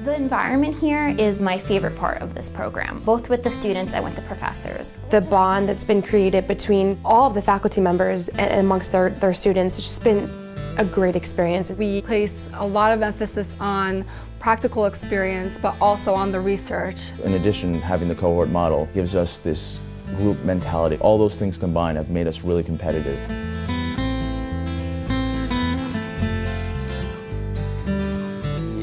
The environment here is my favorite part of this program, both with the students and with the professors. The bond that's been created between all of the faculty members and amongst their students has just been a great experience. We place a lot of emphasis on practical experience, but also on the research. In addition, having the cohort model gives us this group mentality. All those things combined have made us really competitive.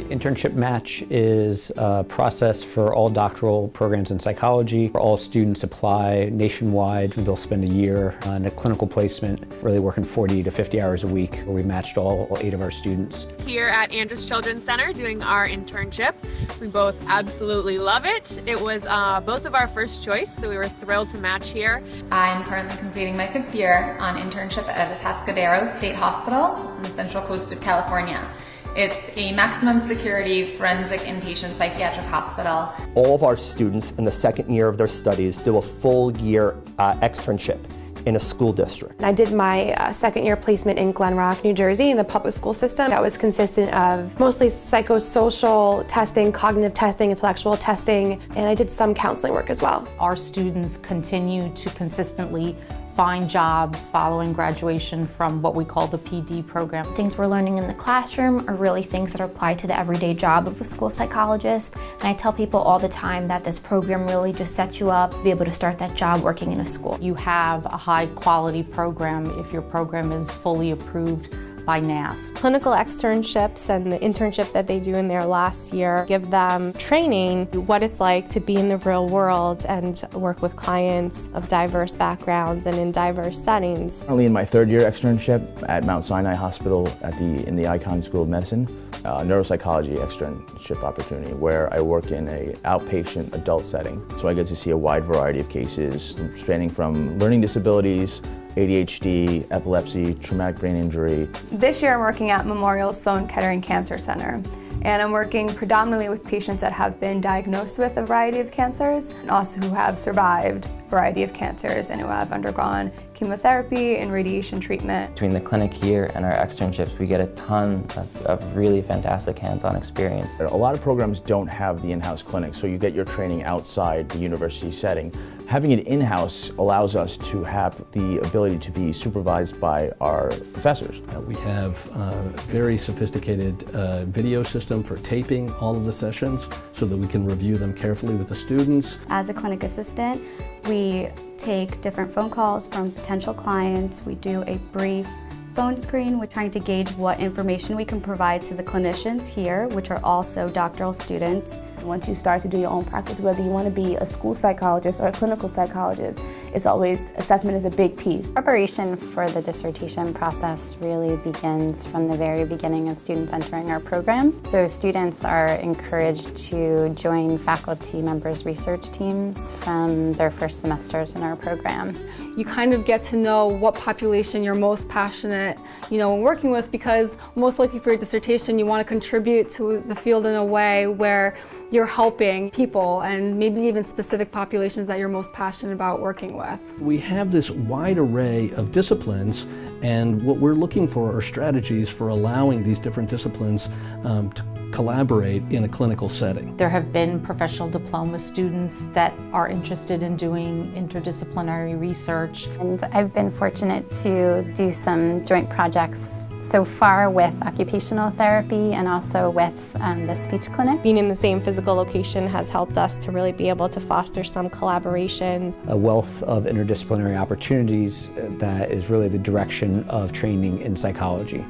Internship Match is a process for all doctoral programs in psychology. All students apply nationwide. They'll spend a year on a clinical placement, really working 40 to 50 hours a week, where we matched all 8 of our students. Here at Andrews Children's Center doing our internship. We both absolutely love it. It was both of our first choice, so we were thrilled to match here. I'm currently completing my 5th year on internship at Atascadero State Hospital on the Central Coast of California. It's a maximum security forensic inpatient psychiatric hospital. All of our students in the 2nd year of their studies do a full year externship in a school district. I did my 2nd year placement in Glen Rock, New Jersey in the public school system. That was consistent of mostly psychosocial testing, cognitive testing, intellectual testing, and I did some counseling work as well. Our students continue to consistently find jobs following graduation from what we call the PD program. Things we're learning in the classroom are really things that are applied to the everyday job of a school psychologist. And I tell people all the time that this program really just sets you up to be able to start that job working in a school. You have a high quality program if your program is fully approved by NAS. Clinical externships and the internship that they do in their last year give them training what it's like to be in the real world and work with clients of diverse backgrounds and in diverse settings. Currently in my 3rd year externship at Mount Sinai Hospital in the Icahn School of Medicine, neuropsychology externship opportunity where I work in an outpatient adult setting. So I get to see a wide variety of cases spanning from learning disabilities, ADHD, epilepsy, traumatic brain injury. This year I'm working at Memorial Sloan Kettering Cancer Center, and I'm working predominantly with patients that have been diagnosed with a variety of cancers and also who have survived a variety of cancers and who have undergone chemotherapy and radiation treatment. Between the clinic here and our externships, we get a ton of really fantastic hands-on experience. A lot of programs don't have the in-house clinic, so you get your training outside the university setting. Having it in-house allows us to have the ability to be supervised by our professors. We have a very sophisticated video system for taping all of the sessions so that we can review them carefully with the students. As a clinic assistant, we take different phone calls from potential clients. We do a brief phone screen. We're trying to gauge what information we can provide to the clinicians here, which are also doctoral students. Once you start to do your own practice, whether you want to be a school psychologist or a clinical psychologist, it's always, assessment is a big piece. Preparation for the dissertation process really begins from the very beginning of students entering our program. So students are encouraged to join faculty members' research teams from their first semesters in our program. You kind of get to know what population you're most passionate, when working with, because most likely for your dissertation you want to contribute to the field in a way where you're helping people and maybe even specific populations that you're most passionate about working with. We have this wide array of disciplines, and what we're looking for are strategies for allowing these different disciplines to collaborate in a clinical setting. There have been professional diploma students that are interested in doing interdisciplinary research. And I've been fortunate to do some joint projects so far with occupational therapy and also with the speech clinic. Being in the same physical location has helped us to really be able to foster some collaborations. A wealth of interdisciplinary opportunities that is really the direction of training in psychology.